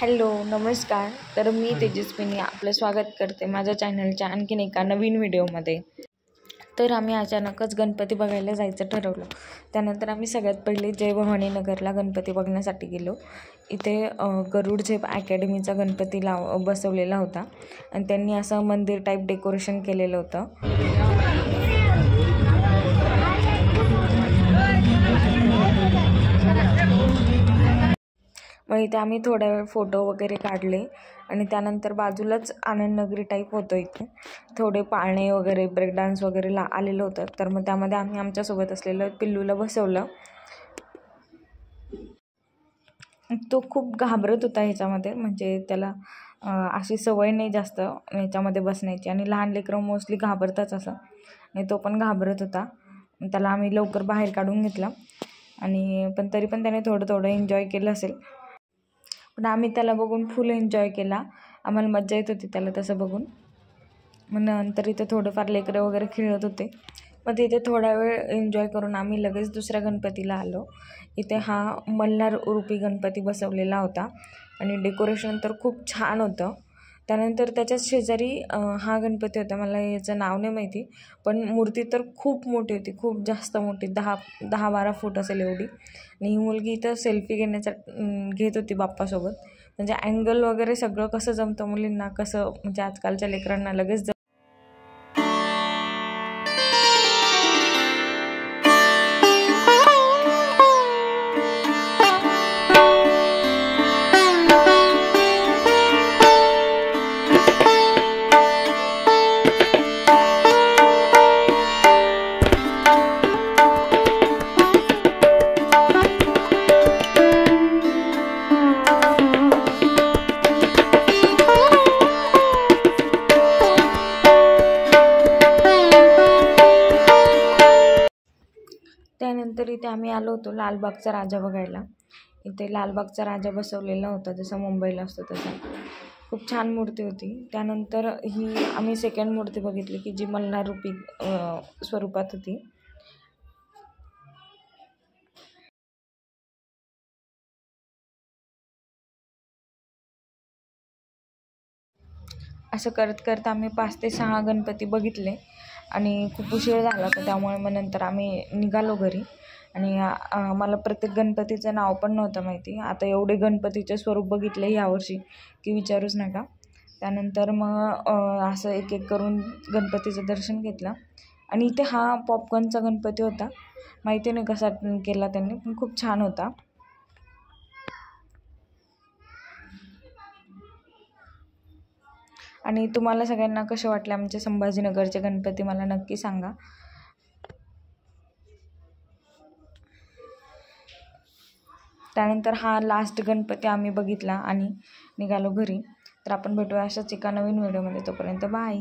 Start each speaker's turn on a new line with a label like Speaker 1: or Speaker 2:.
Speaker 1: Hello नमस्कार. तर मी तेजस्विनी आपलं स्वागत करते माझ्या चॅनलच्या आणखीन एका नवीन व्हिडिओमध्ये. तर आम्ही अचानकच गणपती बघायला जायचं ठरवलं. त्यानंतर आम्ही सगळ्यात पहिले जय भवानी नगरला गणपती बघण्यासाठी गेलो. इथे गरुड झेप अकॅडमीचा गणपती बसवलेला होता आणि त्यांनी असं मंदिर टाईप डेकोरेशन केलेलं होतं. मग इथे आम्ही थोडा वेळ फोटो वगैरे काढले आणि त्यानंतर बाजूलाच आनंद नगरी टाईप होतं. इथे थोडे पाळणे वगैरे ब्रेक डान्स वगैरे आलेलं होतं. तर मग त्यामध्ये आम्ही आमच्यासोबत असलेलं पिल्लूला बसवलं. तो खूप घाबरत होता ह्याच्यामध्ये, म्हणजे त्याला अशी सवय नाही जास्त ह्याच्यामध्ये बसण्याची आणि लहान लेकरं मोस्टली घाबरताच असं, आणि तो पण घाबरत होता. त्याला आम्ही लवकर बाहेर काढून घेतला आणि पण तरी पण त्याने थोडं एन्जॉय केलं असेल. पण आम्ही त्याला बघून फुल एन्जॉय केला. आम्हाला मज्जा येत होती त्याला तसं बघून. मग नंतर इथे थोडंफार लेकरं वगैरे खेळत होते. मग तिथे थोडा वेळ एन्जॉय करून आम्ही लगेच दुसऱ्या गणपतीला आलो. इथे हा मल्हार रूपी गणपती बसवलेला होता आणि डेकोरेशन तर खूप छान होतं. त्यानंतर त्याच्याच शेजारी हा गणपती होता, मला याचं नाव नाही माहिती, पण मूर्ती तर खूप मोठी होती, खूप जास्त मोठी, 10-12 फूट असेल एवढी. आणि ही मुलगी इथं सेल्फी घेत होती बाप्पासोबत. म्हणजे अँगल वगैरे सगळं कसं जमतं मुलींना, कसं म्हणजे आजकालच्या लेकरांना लगेच त्यानंतर इथे आम्ही आलो होतो लालबागचा राजा बघायला. इथे लालबागचा राजा बसवलेला होता जसं मुंबईला असतो तसा. खूप छान मूर्ती होती. त्यानंतर ही आम्ही सेकंड मूर्ती बघितली की जी मल्हार रूपी स्वरूपात होती. असं करत करत आम्ही 5 ते 6 गणपती बघितले आणि खूप उशीर झाला होता. त्यामुळे मग नंतर आम्ही निघालो घरी. आणि मला प्रत्येक गणपतीचं नाव पण नव्हतं माहिती. आता एवढे गणपतीचे स्वरूप बघितले यावर्षी की विचारूच नका. त्यानंतर मग असं एक एक करून गणपतीचं दर्शन घेतलं. आणि इथे हा पॉपकॉर्नचा गणपती होता. माहिती नाही कसा केला त्यांनी, पण खूप छान होता. आणि तुम्हाला सगळ्यांना कसे वाटले आमचे संभाजीनगरचे गणपती मला नक्की सांगा. त्यानंतर हा लास्ट गणपती आम्ही बघितला आणि निघालो घरी. तर आपण भेटूया अशाच एका नवीन व्हिडिओमध्ये. तोपर्यंत बाय.